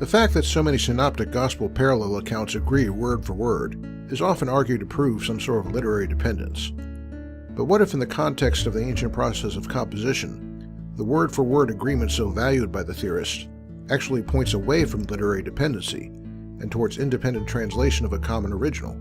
The fact that so many synoptic gospel parallel accounts agree word for word is often argued to prove some sort of literary dependence. But what if in the context of the ancient process of composition, the word-for-word agreement so valued by the theorist actually points away from literary dependency and towards independent translation of a common original?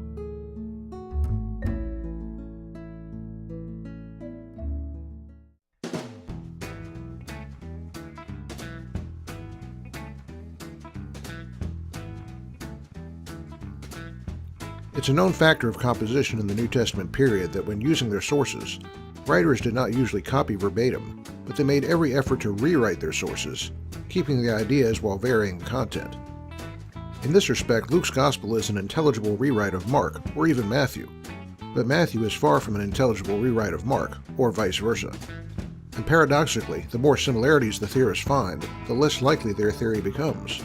It's a known factor of composition in the New Testament period that when using their sources, writers did not usually copy verbatim, but they made every effort to rewrite their sources, keeping the ideas while varying the content. In this respect, Luke's Gospel is an intelligible rewrite of Mark, or even Matthew, but Matthew is far from an intelligible rewrite of Mark, or vice versa. And paradoxically, the more similarities the theorists find, the less likely their theory becomes.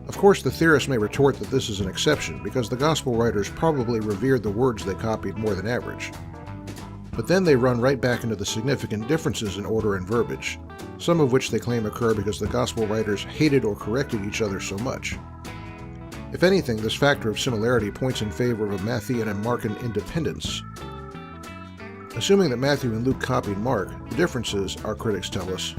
Of course, the theorists may retort that this is an exception because the Gospel writers probably revered the words they copied more than average. But then they run right back into the significant differences in order and verbiage, some of which they claim occur because the Gospel writers hated or corrected each other so much. If anything, this factor of similarity points in favor of a Matthean and Markan independence. Assuming that Matthew and Luke copied Mark, the differences, our critics tell us,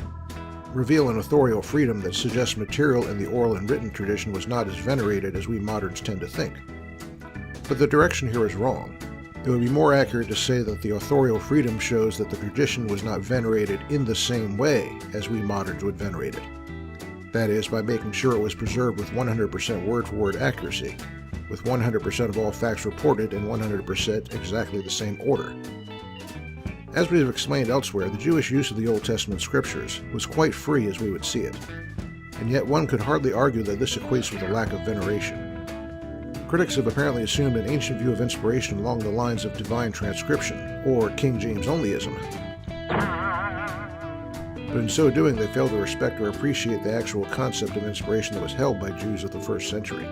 reveal an authorial freedom that suggests material in the oral and written tradition was not as venerated as we moderns tend to think. But the direction here is wrong. It would be more accurate to say that the authorial freedom shows that the tradition was not venerated in the same way as we moderns would venerate it. That is, by making sure it was preserved with 100% word-for-word accuracy, with 100% of all facts reported in 100% exactly the same order. As we have explained elsewhere, the Jewish use of the Old Testament scriptures was quite free as we would see it, and yet one could hardly argue that this equates with a lack of veneration. Critics have apparently assumed an ancient view of inspiration along the lines of divine transcription, or King James onlyism. But in so doing, they fail to respect or appreciate the actual concept of inspiration that was held by Jews of the first century.